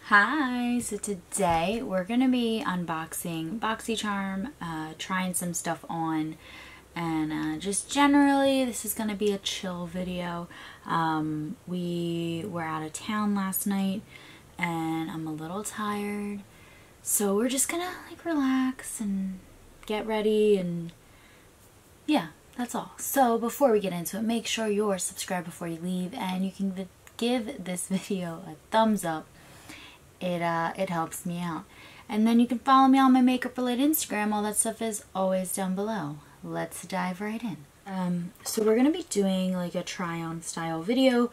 Hi, so today we're going to be unboxing BOXYCHARM, trying some stuff on, and just generally this is going to be a chill video. We were out of town last night and I'm a little tired, so we're just going to like relax and get ready, and yeah, that's all. So before we get into it, make sure you're subscribed before you leave, and you can give this video a thumbs up. It helps me out. And then you can follow me on my makeup related Instagram. All that stuff is always down below. Let's dive right in. So we're going to be doing like a try on style video,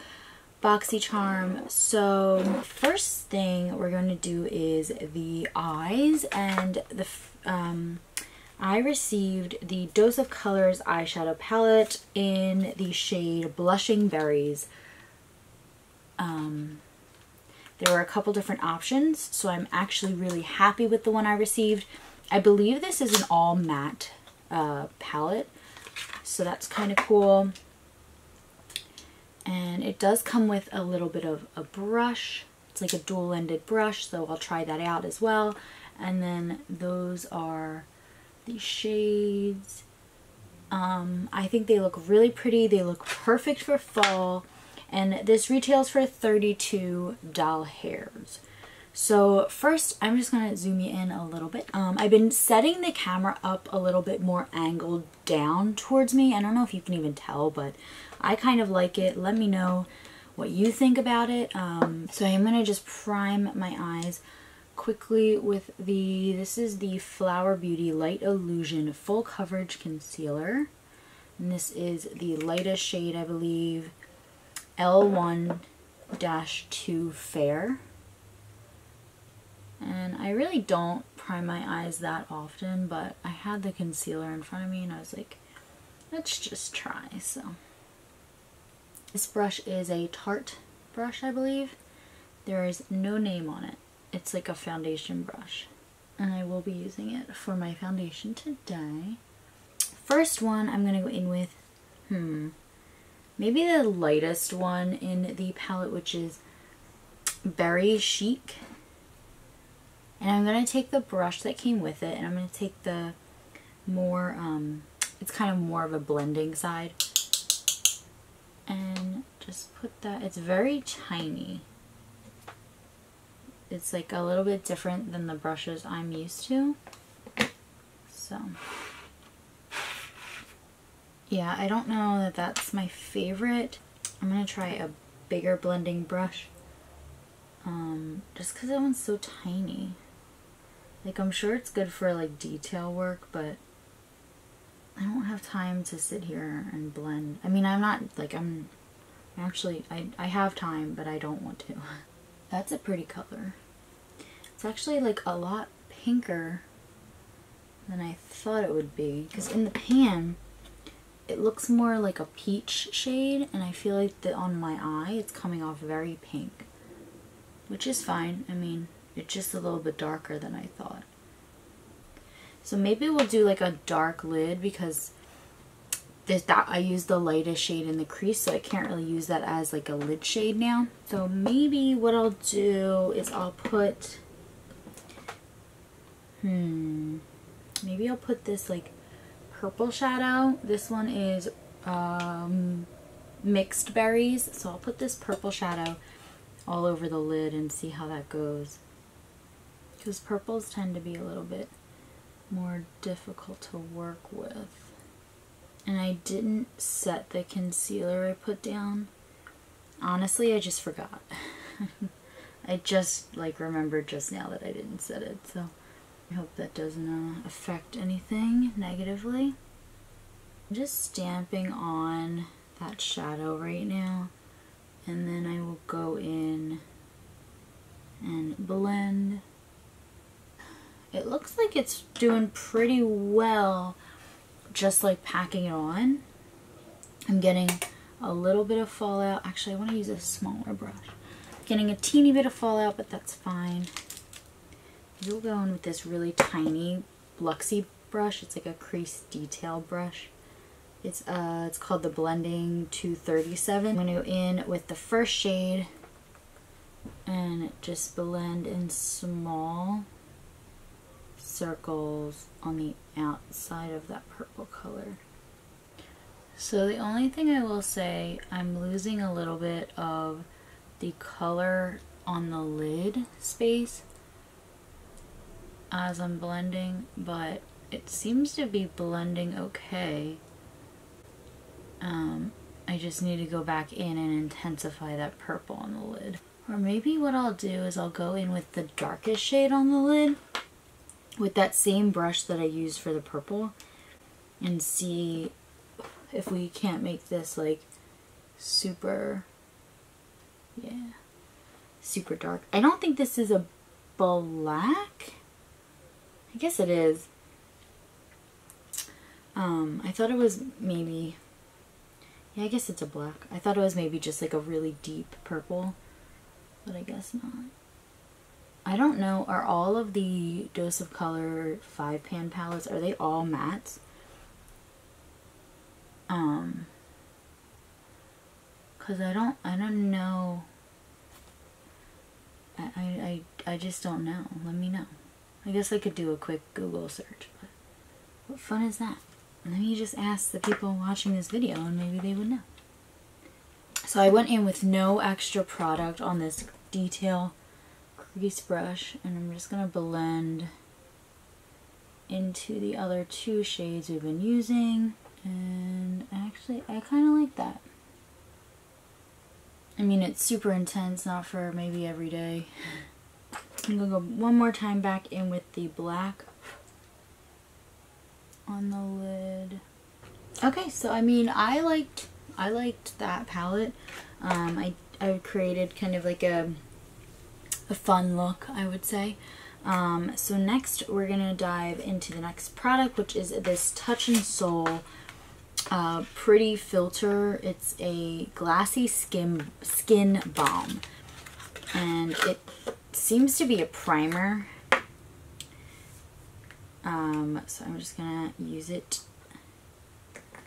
BOXYCHARM. So first thing we're going to do is the eyes, and I received the Dose of Colors eyeshadow palette in the shade Blushing Berries. There were a couple different options, so I'm actually really happy with the one I received. I believe this is an all matte palette, so that's kind of cool. And it does come with a little bit of a brush. It's like a dual-ended brush, so I'll try that out as well. And then those are the shades. I think they look really pretty. They look perfect for fall. And this retails for $32 hairs. So first, I'm just going to zoom you in a little bit. I've been setting the camera up a little bit more angled down towards me. I don't know if you can even tell, but I kind of like it. Let me know what you think about it. So I'm going to just prime my eyes quickly with this is the Flower Beauty Light Illusion Full Coverage Concealer. And this is the lightest shade, I believe. L1-2 Fair. And I really don't prime my eyes that often, but I had the concealer in front of me and I was like, let's just try. So this brush is a Tarte brush, I believe. There is no name on it. It's like a foundation brush, and I will be using it for my foundation today. First one I'm going to go in with maybe the lightest one in the palette, which is Berry Chic. And I'm going to take the brush that came with it, and I'm going to take the more, it's kind of more of a blending side. And just put that, it's very tiny. It's like a little bit different than the brushes I'm used to. So yeah, I don't know that that's my favorite. I'm going to try a bigger blending brush. Just because that one's so tiny. Like, I'm sure it's good for like detail work, but I don't have time to sit here and blend. I mean, I'm not, like, I have time, but I don't want to. That's a pretty color. It's actually like a lot pinker than I thought it would be. Because in the pan, it looks more like a peach shade, and I feel like on my eye it's coming off very pink, which is fine. I mean, it's just a little bit darker than I thought. So maybe we'll do like a dark lid, because I used the lightest shade in the crease, so I can't really use that as like a lid shade now. So maybe what I'll do is I'll put maybe I'll put this like purple shadow. This one is Mixed Berries, so I'll put this purple shadow all over the lid and see how that goes, because purples tend to be a little bit more difficult to work with. And I didn't set the concealer I put down. Honestly, I just forgot. I just like remembered just now that I didn't set it, so I hope that doesn't affect anything negatively. I'm just stamping on that shadow right now, and then I will go in and blend. It looks like it's doing pretty well, just like packing it on. I'm getting a little bit of fallout. Actually, I want to use a smaller brush. Getting a teeny bit of fallout, but that's fine. We'll go in with this really tiny Luxie brush. It's like a crease detail brush. It's called the Blending 237. I'm going to go in with the first shade, and just blend in small circles on the outside of that purple color. So the only thing I will say, I'm losing a little bit of the color on the lid space as I'm blending, but it seems to be blending okay. I just need to go back in and intensify that purple on the lid. Or maybe what I'll do is I'll go in with the darkest shade on the lid with that same brush that I used for the purple and see if we can't make this like super, yeah, super dark. I don't think this is a black. I guess it is. I thought it was maybe, yeah, I guess it's a black. I thought it was maybe just like a really deep purple, but I guess not. I don't know, are all of the Dose of Color 5-pan palettes, are they all mattes? Cause I don't know. I just don't know. Let me know. I guess I could do a quick Google search, but what fun is that? Let me just ask the people watching this video and maybe they would know. So I went in with no extra product on this detail crease brush, and I'm just going to blend into the other two shades we've been using, and actually I kind of like that. I mean, it's super intense, not for maybe every day. I'm going to go one more time back in with the black on the lid. Okay, so I mean, I liked that palette. I created kind of like a fun look, I would say. So next we're gonna dive into the next product, which is this Touch and Soul Pretty Filter. It's a glassy skin balm, and it seems to be a primer. So I'm just gonna use it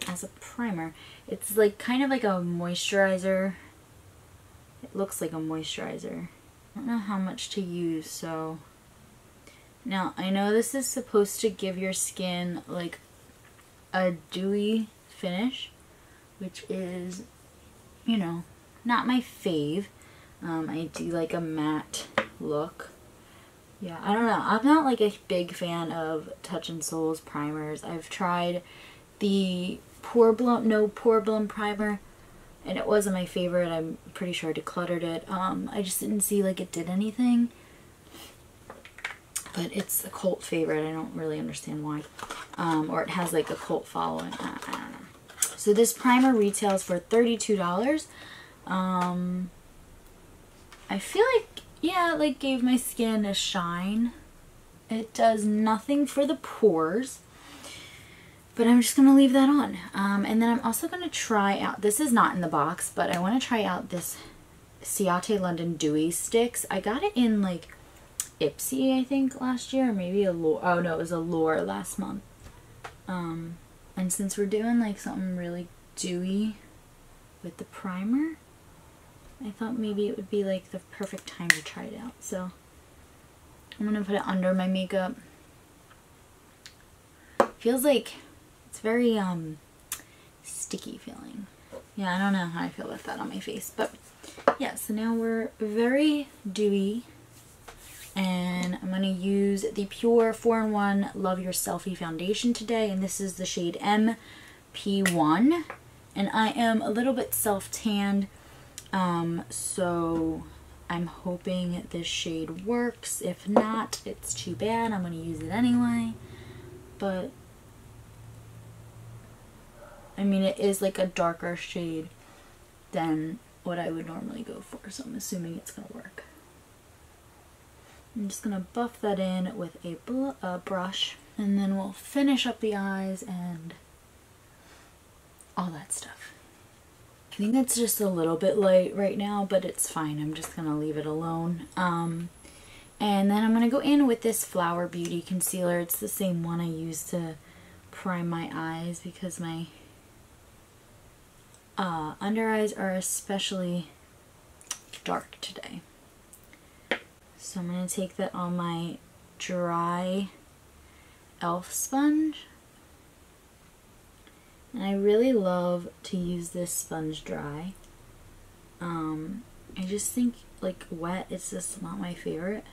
as a primer. It's like kind of like a moisturizer. It looks like a moisturizer. I don't know how much to use, so now I know this is supposed to give your skin like a dewy finish, which is, you know, not my fave. I do like a matte look. Yeah, I don't know. I'm not like a big fan of Touch and Soul's primers. I've tried the No Pore Blum primer, and it wasn't my favorite. I'm pretty sure I decluttered it. I just didn't see like it did anything. But it's a cult favorite. I don't really understand why. Or it has like a cult following. I don't know. So this primer retails for $32. I feel like, yeah, it like gave my skin a shine. It does nothing for the pores. But I'm just going to leave that on. And then I'm also going to try out, this is not in the box, but I want to try out this Ciate London Dewy Sticks. I got it in like Ipsy, I think, last year. Or maybe Allure. Oh no, it was Allure last month. And since we're doing like something really dewy with the primer, I thought maybe it would be like the perfect time to try it out. So I'm going to put it under my makeup. Feels like it's very sticky feeling. Yeah, I don't know how I feel about that on my face, but yeah, so now we're very dewy, and I'm going to use the Pure 4-in-1 Love Your Selfie Foundation today, and this is the shade MP1, and I am a little bit self-tanned, so I'm hoping this shade works. If not, it's too bad. I'm going to use it anyway, but I mean, it is like a darker shade than what I would normally go for, so I'm assuming it's going to work. I'm just going to buff that in with a brush, and then we'll finish up the eyes and all that stuff. I think that's just a little bit light right now, but it's fine. I'm just going to leave it alone. And then I'm going to go in with this Flower Beauty concealer. It's the same one I used to prime my eyes because my under eyes are especially dark today. So I'm going to take that on my dry e.l.f. sponge. And I really love to use this sponge dry. I just think like wet, it's just not my favorite.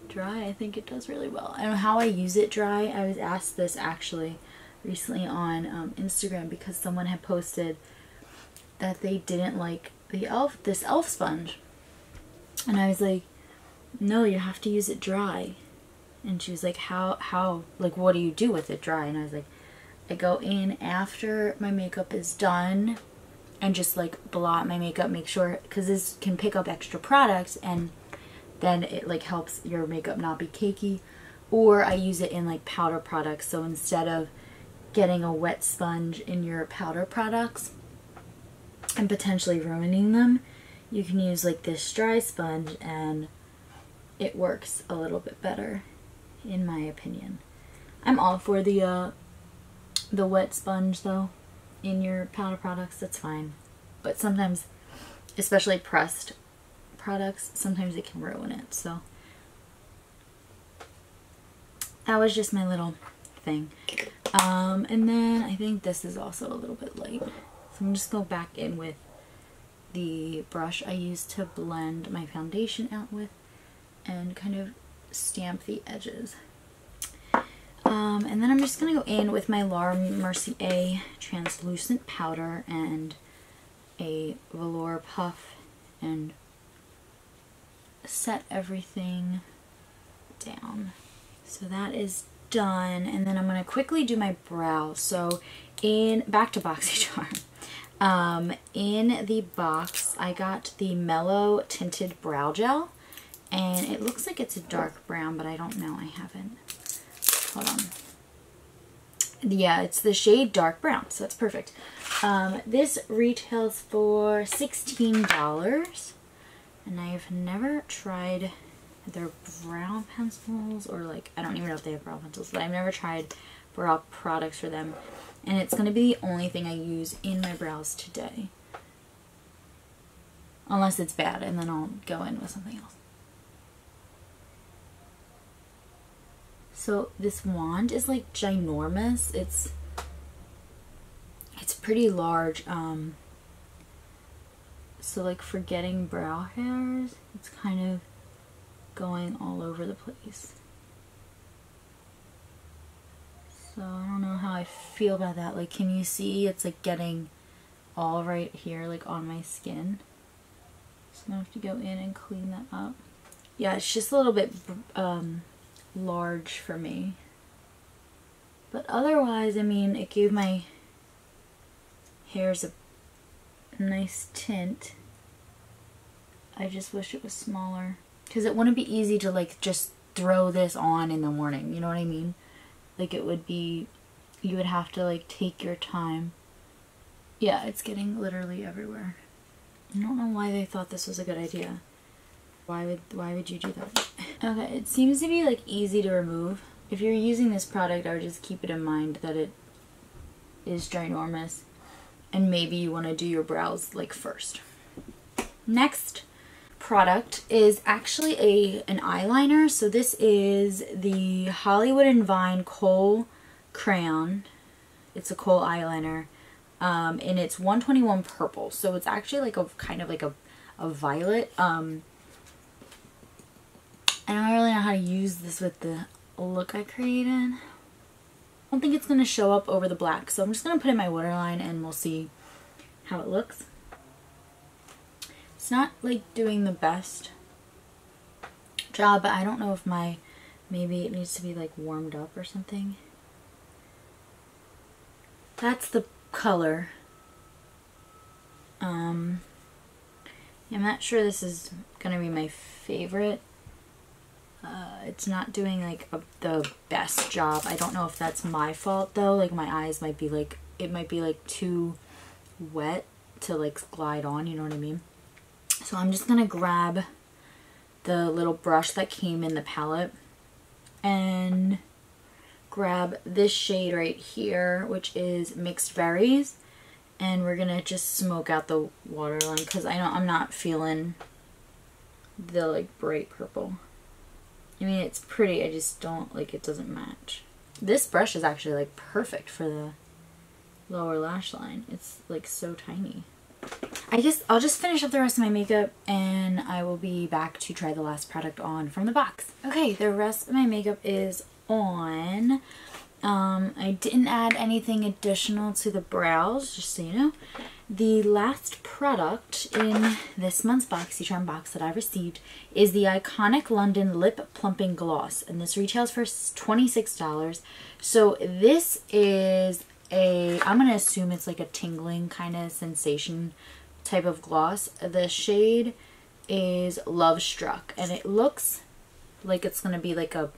Dry, I think it does really well. And how I use it dry, I was asked this actually recently on Instagram because someone had posted that they didn't like the this e.l.f. sponge. And I was like, no, you have to use it dry. And she was like, how, like, what do you do with it dry? And I was like, I go in after my makeup is done and just like blot my makeup, make sure, because this can pick up extra products and then it like helps your makeup not be cakey. Or I use it in like powder products, so instead of getting a wet sponge in your powder products and potentially ruining them, you can use like this dry sponge and it works a little bit better, in my opinion. I'm all for the wet sponge though in your powder products, that's fine. But sometimes, especially pressed products, sometimes it can ruin it. So that was just my little thing. And then I think this is also a little bit light. So I'm just going to go back in with the brush I used to blend my foundation out with and kind of stamp the edges. And then I'm just going to go in with my Laura Mercier translucent powder and a velour puff and set everything down. So that is done, and then I'm going to quickly do my brows. So back to BOXYCHARM. In the box I got the Mellow Tinted Brow Gel, and it looks like it's a dark brown, but I don't know, I haven't. Hold on. Yeah, it's the shade dark brown, so that's perfect. This retails for $16, and I've never tried their brow pencils, or like, I don't even know if they have brow pencils, but I've never tried brow products for them, and it's going to be the only thing I use in my brows today. Unless it's bad, and then I'll go in with something else. So this wand is like ginormous. It's pretty large. So like for getting brow hairs, it's kind of going all over the place. So I don't know how I feel about that. Like, can you see it's like getting all right here, like on my skin? So I'm gonna have to go in and clean that up. Yeah, it's just a little bit large for me, but otherwise, I mean, it gave my hairs a nice tint. I just wish it was smaller, because it wouldn't be easy to like just throw this on in the morning, you know what I mean? Like, it would be, you would have to like take your time. Yeah, it's getting literally everywhere. I don't know why they thought this was a good idea. Why would you do that? Okay, it seems to be like easy to remove. If you're using this product, I would just keep it in mind that it is ginormous, and maybe you want to do your brows like first. Next product is actually an eyeliner. So this is the Hollywood & Vine Kohl Crayon. It's a Kohl eyeliner, and it's 121 purple. So it's actually like a kind of like a violet. I don't really know how to use this with the look I created. I don't think it's going to show up over the black, so I'm just going to put in my waterline and we'll see how it looks. It's not like doing the best job, but I don't know if maybe it needs to be like warmed up or something. That's the color. I'm not sure this is going to be my favorite. It's not doing like the best job. I don't know if that's my fault though. Like, my eyes might be like, it might be like too wet to like glide on, you know what I mean? So I'm just gonna grab the little brush that came in the palette and grab this shade right here, which is Mixed Berries, and we're gonna just smoke out the waterline because I'm not feeling the like bright purple. I mean, it's pretty, I just don't like, it doesn't match. This brush is actually like perfect for the lower lash line. It's like so tiny. I guess I'll just finish up the rest of my makeup and I will be back to try the last product on from the box. Okay, the rest of my makeup is on. I didn't add anything additional to the brows, just so you know. The last product in this month's BOXYCHARM box that I received is the Iconic London Lip Plumping Gloss, and this retails for $26. So this is I'm going to assume it's like a tingling kind of sensation type of gloss. The shade is Love Struck, and it looks like it's going to be like a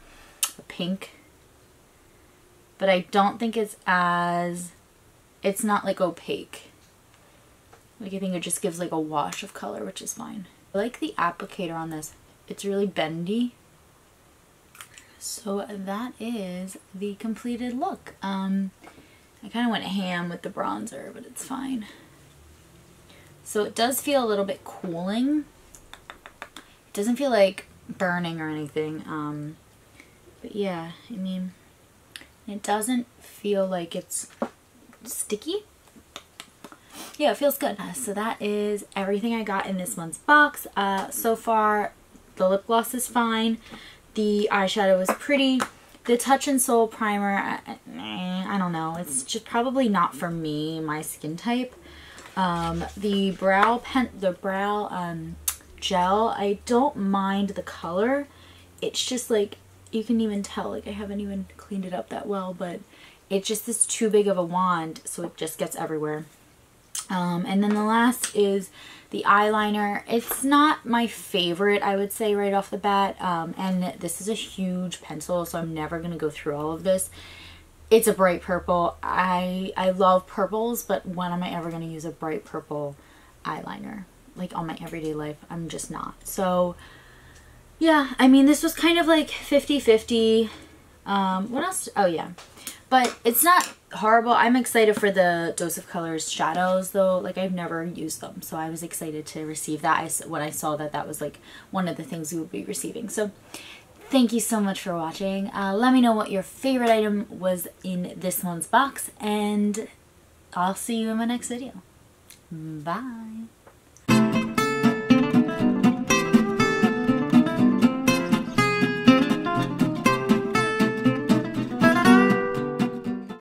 pink, but I don't think it's not like opaque. Like, I think it just gives like a wash of color, which is fine. I like the applicator on this. It's really bendy. So that is the completed look. I kind of went ham with the bronzer, but it's fine. So it does feel a little bit cooling. It doesn't feel like burning or anything. But yeah, I mean, it doesn't feel like it's sticky. Yeah, it feels good. So that is everything I got in this month's box. So far, the lip gloss is fine. The eyeshadow is pretty. The Touch and Soul primer, I don't know. It's just probably not for me, my skin type. The brow gel, I don't mind the color. It's just like, you can even tell, like, I haven't even cleaned it up that well, but it just is too big of a wand, so it just gets everywhere. And then the last is the eyeliner. It's not my favorite, I would say, right off the bat. And this is a huge pencil, so I'm never going to go through all of this. It's a bright purple. I love purples, but when am I ever going to use a bright purple eyeliner? Like, on my everyday life, I'm just not. So, yeah, I mean, this was kind of like 50-50. What else? Oh, yeah. But it's not horrible. I'm excited for the Dose of Colors shadows, though. Like, I've never used them, so I was excited to receive that when I saw that that was like one of the things we would be receiving. So thank you so much for watching. Let me know what your favorite item was in this month's box, and I'll see you in my next video. Bye.